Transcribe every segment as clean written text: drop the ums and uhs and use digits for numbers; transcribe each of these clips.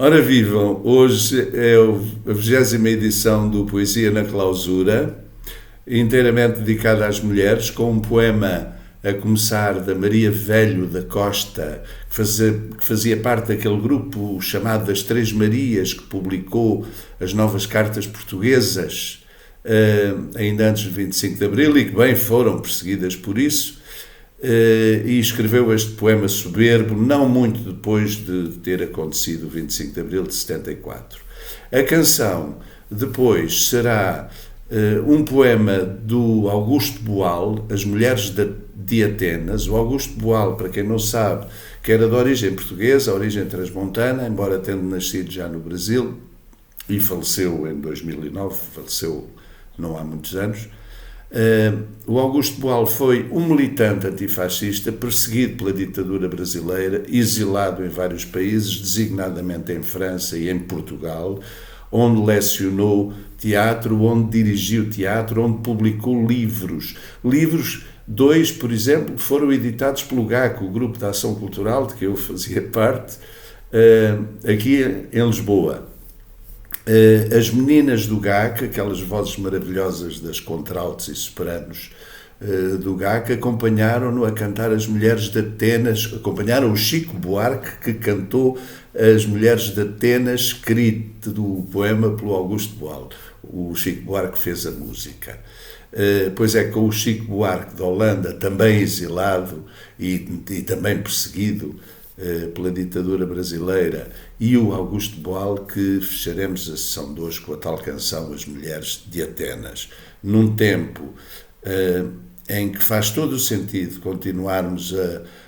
Ora vivam, hoje é a 20ª edição do Poesia na Clausura, inteiramente dedicada às mulheres, com um poema a começar da Maria Velho da Costa, que fazia parte daquele grupo chamado das Três Marias, que publicou as novas cartas portuguesas ainda antes do 25 de Abril e que bem foram perseguidas por isso. E escreveu este poema soberbo não muito depois de ter acontecido o 25 de Abril de 74. A canção depois será um poema do Augusto Boal, As Mulheres de Atenas. O Augusto Boal, para quem não sabe, que era de origem portuguesa, origem transmontana, embora tendo nascido já no Brasil, e faleceu em 2009, faleceu não há muitos anos. O Augusto Boal foi um militante antifascista, perseguido pela ditadura brasileira, exilado em vários países, designadamente em França e em Portugal, onde lecionou teatro, onde dirigiu teatro, onde publicou livros. Dois, por exemplo, foram editados pelo GAC, o Grupo de Ação Cultural, de que eu fazia parte, aqui em Lisboa. As meninas do GAC, aquelas vozes maravilhosas das contraltos e sopranos do GAC, acompanharam-no a cantar As Mulheres de Atenas, acompanharam o Chico Buarque, que cantou As Mulheres de Atenas, escrito do poema pelo Augusto Boal. O Chico Buarque fez a música. Pois é, com o Chico Buarque de Holanda, também exilado e também perseguido pela ditadura brasileira, e o Augusto Boal, que fecharemos a sessão de hoje com a tal canção As Mulheres de Atenas, num tempo em que faz todo o sentido continuarmos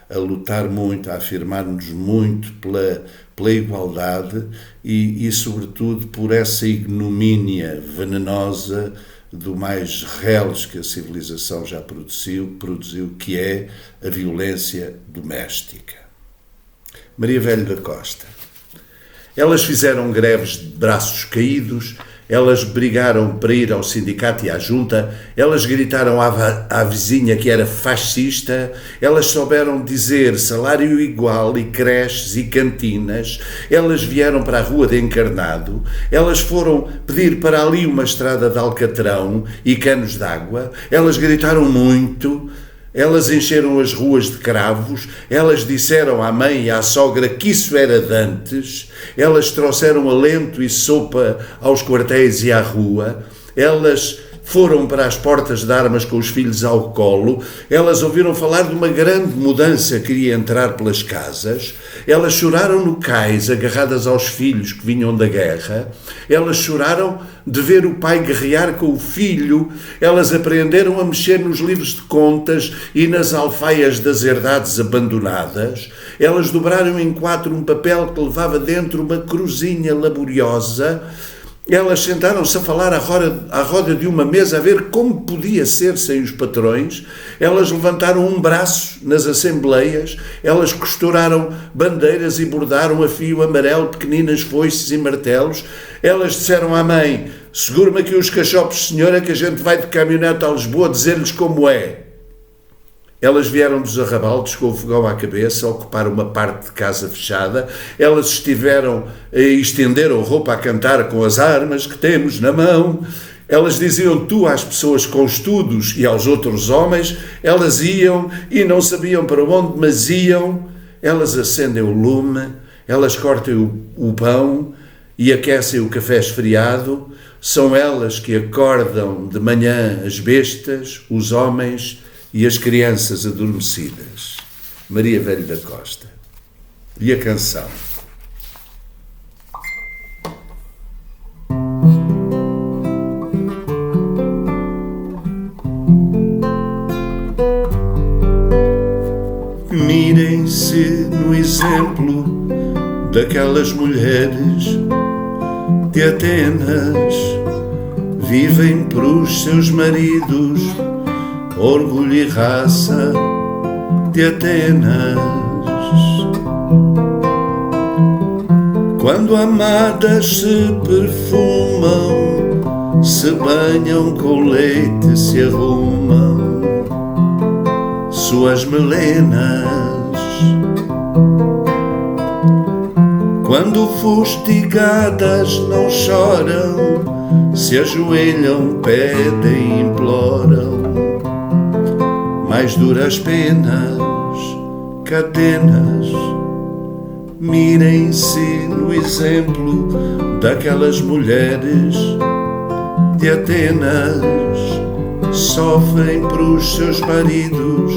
a lutar muito, a afirmar-nos muito pela igualdade e sobretudo por essa ignomínia venenosa do mais reles que a civilização já produziu, que é a violência doméstica. Maria Velho da Costa. Elas fizeram greves de braços caídos, elas brigaram para ir ao sindicato e à junta, elas gritaram à vizinha que era fascista, elas souberam dizer salário igual e creches e cantinas, elas vieram para a rua de Encarnado, elas foram pedir para ali uma estrada de alcatrão e canos d'água, elas gritaram muito. Elas encheram as ruas de cravos, elas disseram à mãe e à sogra que isso era de antes, elas trouxeram alento e sopa aos quartéis e à rua, elas foram para as portas de armas com os filhos ao colo, elas ouviram falar de uma grande mudança que iria entrar pelas casas, elas choraram no cais, agarradas aos filhos que vinham da guerra, elas choraram de ver o pai guerrear com o filho, elas aprenderam a mexer nos livros de contas e nas alfaias das herdades abandonadas, elas dobraram em quatro um papel que levava dentro uma cruzinha laboriosa. Elas sentaram-se a falar à roda de uma mesa, a ver como podia ser sem os patrões. Elas levantaram um braço nas assembleias, elas costuraram bandeiras e bordaram a fio amarelo pequeninas foices e martelos. Elas disseram à mãe: segure-me aqui os cachopos, senhora, que a gente vai de caminhonete a Lisboa dizer-lhes como é. Elas vieram dos arrabaldes com o fogão à cabeça, ocuparam uma parte de casa fechada. Elas estenderam roupa a cantar com as armas que temos na mão. Elas diziam tu às pessoas com estudos e aos outros homens. Elas iam e não sabiam para onde, mas iam. Elas acendem o lume, elas cortam o pão e aquecem o café esfriado. São elas que acordam de manhã as bestas, os homens e as crianças adormecidas. Maria Velho da Costa. E a canção. Mirem-se no exemplo daquelas mulheres de Atenas, vivem pros seus maridos, orgulho e raça de Atenas. Quando amadas se perfumam, se banham com leite, se arrumam suas melenas. Quando fustigadas não choram, se ajoelham, pedem, imploram. Mais duras penas, cadenas. Mirem-se no exemplo daquelas mulheres de Atenas. Sofrem pros seus maridos,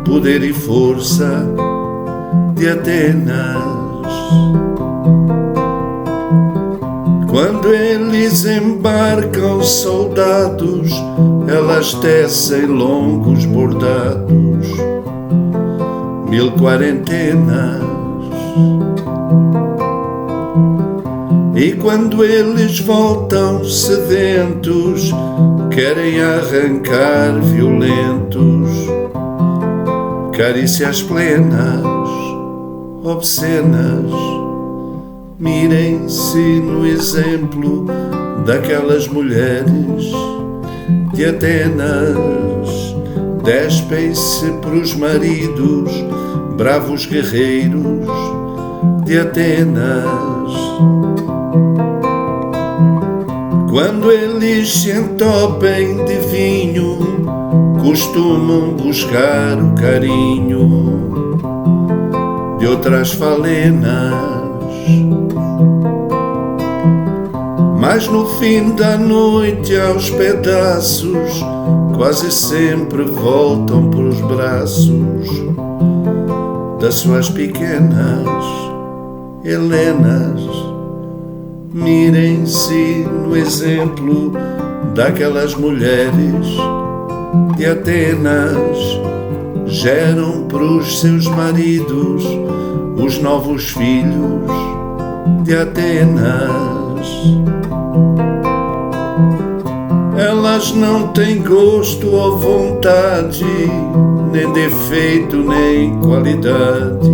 poder e força de Atenas. Quando eles embarcam soldados, elas tecem longos bordados, 1000 quarentenas. E quando eles voltam sedentos, querem arrancar violentos, carícias plenas, obscenas. Mirem-se no exemplo daquelas mulheres de Atenas. Despem-se pros maridos, bravos guerreiros de Atenas. Quando eles se entopem de vinho, costumam buscar o carinho de outras falenas. Mas no fim da noite, aos pedaços, quase sempre voltam pros braços das suas pequenas Helenas. Mirem-se no exemplo daquelas mulheres de Atenas. Geram pros seus maridos os novos filhos de Atenas. Elas não têm gosto ou vontade, nem defeito nem qualidade.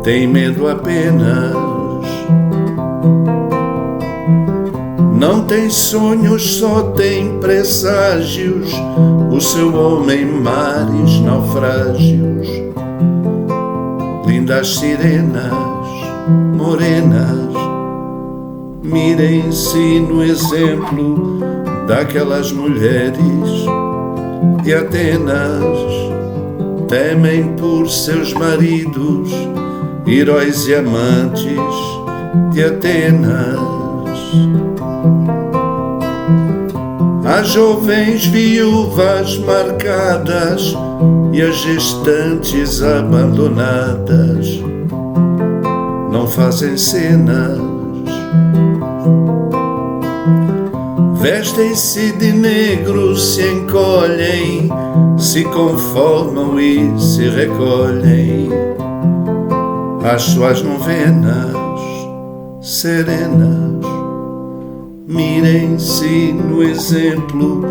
Têm medo apenas. Não tem sonhos, só tem presságios. O seu homem mares naufrágios. Lindas sirenas, morenas. Mirem-se no exemplo daquelas mulheres de Atenas. Temem por seus maridos, heróis e amantes de Atenas. As jovens viúvas marcadas e as gestantes abandonadas não fazem cenas. Vestem-se de negro, se encolhem, se conformam e se recolhem às suas novenas serenas. Mirem-se no exemplo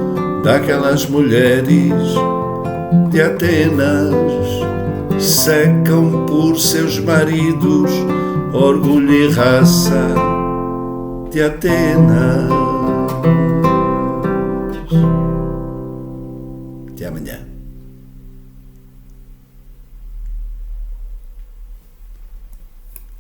daquelas mulheres de Atenas. Secam por seus maridos, orgulho e raça de Atenas.